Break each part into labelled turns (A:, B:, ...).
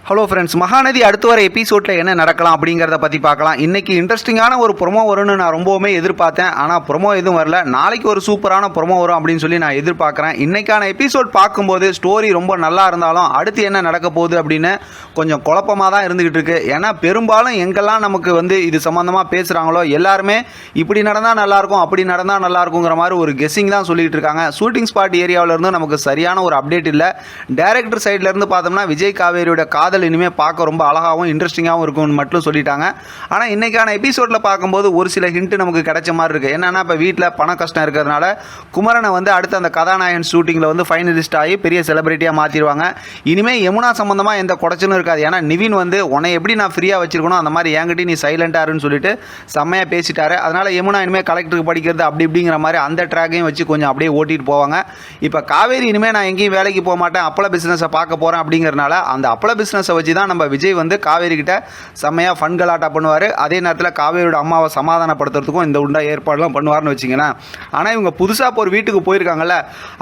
A: Hello friends, Mahanadi அடுத்து வர எபிசோடில் என்ன நடக்கலாம் அப்படிங்கிறத பற்றி பார்க்கலாம். இன்றைக்கி இன்ட்ரெஸ்டிங்கான ஒரு ப்ரொமோ வரும்னு நான் ரொம்பவுமே எதிர்பார்த்தேன். ஆனால் ப்ரொமோ எதுவும் வரல. நாளைக்கு ஒரு சூப்பரான ப்ரொமோ வரும் அப்படின்னு சொல்லி நான் எதிர்பார்க்குறேன். இன்றைக்கான எபிசோட் பார்க்கும்போது ஸ்டோரி ரொம்ப நல்லா இருந்தாலும் அடுத்து என்ன நடக்க போகுது அப்படின்னு கொஞ்சம் குழப்பமாக தான் இருந்துக்கிட்டு இருக்குது. ஏன்னா பெரும்பாலும் எங்கெல்லாம் நமக்கு இது சம்மந்தமாக பேசுகிறாங்களோ எல்லாருமே இப்படி நடந்தால் நல்லாயிருக்கும், அப்படி நடந்தால் நல்லாயிருக்குங்கிற மாதிரி ஒரு கெஸ்ஸிங் தான் சொல்லிகிட்டு இருக்காங்க. ஷூட்டிங் ஸ்பாட் ஏரியாவிலேருந்து நமக்கு சரியான ஒரு அப்டேட் இல்லை. டைரக்டர் சைட்லேருந்து பார்த்தோம்னா விஜய் காவேரியோட காதல் இனிமேல் பார்க்க ரொம்ப அழகாகவும் இன்ட்ரெஸ்டிங்காகவும் இருக்கும்னு மட்டும் சொல்லிட்டாங்க. ஆனால் இன்றைக்கான எபிசோடில் பார்க்கும்போது ஒரு சில ஹிண்ட்டு நமக்கு கிடைச்ச மாதிரி இருக்குது. என்னென்னா இப்போ வீட்டில் பண கஷ்டம் இருக்கிறதுனால குமரனை அடுத்து அந்த கதாநாயகன் ஷூட்டிங்கில் ஃபைனலிஸ்ட் ஆகி பெரிய செலிபிரிட்டியாக மாற்றிடுவாங்க. இனிமேல் யமுனா சம்மந்தமாக எந்த குறைச்சலும் இருக்காது. ஏன்னா நிவின் உன்னை எப்படி நான் ஃப்ரீயாக வச்சிருக்கணும் அந்த மாதிரி என்கிட்ட நீ சைலண்டாருன்னு சொல்லிட்டு செம்மையாக பேசிட்டாரு. அதனால் யமுனா இனிமேல் கலெக்டருக்கு படிக்கிறது அப்படி இப்படிங்கிற மாதிரி அந்த ட்ராக்கையும் வச்சு கொஞ்சம் அப்படியே ஓட்டிகிட்டு போவாங்க. இப்போ காவேரி இனிமேல் நான் எங்கேயும் வேலைக்கு போக மாட்டேன், அப்பள பிஸ்னஸை பார்க்க போகிறேன் அப்படிங்கிறனால அந்த அப்பள பிஸ்னஸை வச்சு தான் நம்ம விஜய் காவேரி கிட்ட செம்மையாக ஃபன் கலாட்டா பண்ணுவார். அதே நேரத்தில் காவேரியோட அம்மாவை சமாதானப்படுத்துறதுக்கும் இந்த உண்டா ஏற்பாடுலாம் பண்ணுவார்னு வச்சிங்கன்னா. ஆனால் இவங்க புதுசாக ஒரு வீட்டுக்கு போயிருக்காங்கல்ல,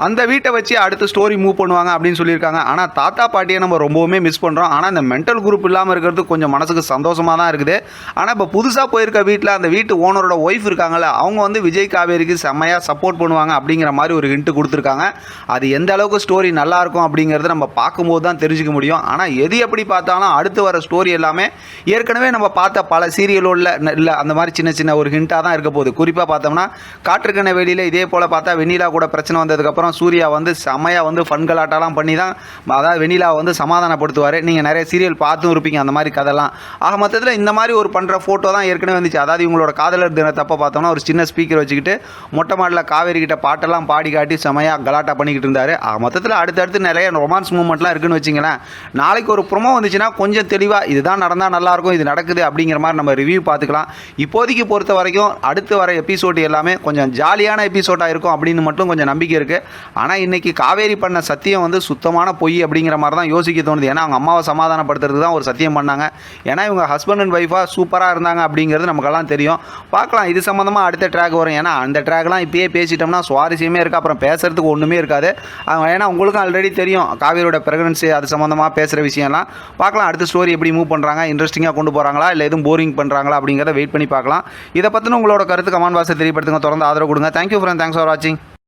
A: அந்த வீட்டை வச்சு அடுத்த ஸ்டோரி மூவ் பண்ணுவாங்க அப்படின்னு சொல்லியிருக்காங்க. ஆனால் தாத்தா பாட்டியை நம்ம ரொம்பவுமே மிஸ் பண்ணுறோம். ஆனால் இந்த மென்டல் குரூப் இல்லாமல் இருக்கிறது கொஞ்சம் மனசுக்கு சந்தோஷமாக தான் இருக்குது. ஆனால் இப்போ புதுசாக போயிருக்க வீட்டில் அந்த வீட்டு ஓனரோட ஒய்ஃப் இருக்காங்கல்ல, அவங்க விஜய் காவேரிக்கு செம்மையாக சப்போர்ட் பண்ணுவாங்க அப்படிங்கிற மாதிரி ஒரு ஹிண்ட் கொடுத்துருக்காங்க. அது எந்த அளவுக்கு ஸ்டோரி நல்லாயிருக்கும் அப்படிங்கிறத நம்ம பார்க்கும்போது தான் தெரிஞ்சுக்க முடியும். ஆனால் எது எப்படி பார்த்தாலும் அடுத்து வர ஸ்டோரி எல்லாமே ஏற்கனவே நம்ம பார்த்த பல சீரியலோட இல்லை அந்த மாதிரி சின்ன சின்ன ஒரு ஹிண்டாக தான் இருக்க போகுது. குறிப்பாக பார்த்தோம்னா காற்றுக்கண்ண வெளியில் இதே போல் பார்த்தா வெண்ணிலா கூட பிரச்சனை வந்ததுக்கப்புறம் சூர்யா செம்மையாக ஃபன் கலாட்டாலாம் பண்ணி தான் அதாவது வெண்ணிலாவை சமாதானப்படுத்துவார். நீங்கள் நிறைய சீரியல் பார்த்தும் இருப்பீங்க அந்த மாதிரி கதைலாம். ஆக மொத்தத்தில் இந்த மாதிரி ஒரு பண்ணுற ஃபோட்டோ தான் ஏற்கனவே வந்துச்சு. அதாவது இவங்களோட காதலர் தினத்தப்போ பார்த்தோம்னா ஒரு சின்ன ஸ்பீக்கர் வச்சுக்கிட்டு மொட்டை மாடலில் காவேரி கிட்ட பாட்டெல்லாம் பாடி காட்டி செம்மையாக கலாட்டா பண்ணிக்கிட்டு இருந்தார். ஆக மொத்தத்தில் அடுத்தடுத்து நிறைய ரொமான்ஸ் மூமெண்ட்லாம் இருக்குன்னு வச்சிங்களேன். நாளைக்கு ஒரு ப்ரோமோ வந்துச்சுன்னா கொஞ்சம் தெளிவாக இதுதான் நடந்தால் நல்லாயிருக்கும், இது நடக்குது அப்படிங்கிற மாதிரி நம்ம ரிவ்யூ பார்த்துக்கலாம். இப்போதைக்கு பொறுத்த வரைக்கும் அடுத்து வர எபிசோடு எல்லாமே கொஞ்சம் ஜாலியான எபிசோடாக இருக்கும் அப்படின்னு மட்டும் கொஞ்சம் நம்பிக்கை இருக்குது. ஆனால் இன்றைக்கி காவேரி பண்ண சத்தியம் சுத்தமான பொய் அப்படிங்கிற மாதிரி தான் யோசிக்க தோணுது. ஏன்னா அவங்க அம்மாவை சமாதானப்படுத்துறது தான் ஒரு சத்தியம் பண்ணாங்க. ஏன்னா இவங்க ஹஸ்பண்ட் அண்ட் ஒய்ஃபாக சூப்பராக இருந்தாங்க அப்படிங்கிறது நமக்கெல்லாம் தெரியும். பார்க்கலாம் இது சம்மந்தமாக அடுத்த ட்ராக் வரும். ஏன்னா அந்த ட்ராக்லாம் இப்போயே பேசிட்டோம்னா சுவாரஸ்யமே இருக்குது, அப்புறம் பேசுகிறதுக்கு ஒன்றுமே இருக்காது. ஏன்னா உங்களுக்கும் ஆல்ரெடி தெரியும் காவேரியோட ப்ரெக்னன்சி அது சம்மந்தமாக பேசுகிற விஷயம்லாம். பார்க்கலாம் அடுத்த ஸ்டோரி எப்படி மூவ் பண்ணுறாங்க, இன்ட்ரெஸ்டிங்காக கொண்டு போகிறாங்களா இல்லை எதுவும் போரிங் பண்ணுறாங்களா அப்படிங்கிறத வெயிட் பண்ணி பார்க்கலாம். இதை பற்றின உங்களோட கருத்து கமெண்ட் பாக்ஸில் தெரியப்படுத்துங்க. தொடர்ந்து ஆதரவு கொடுங்க. தேங்க்யூ ஃப்ரெண்ட், தேங்க்ஸ் ஃபார் வாட்சிங்.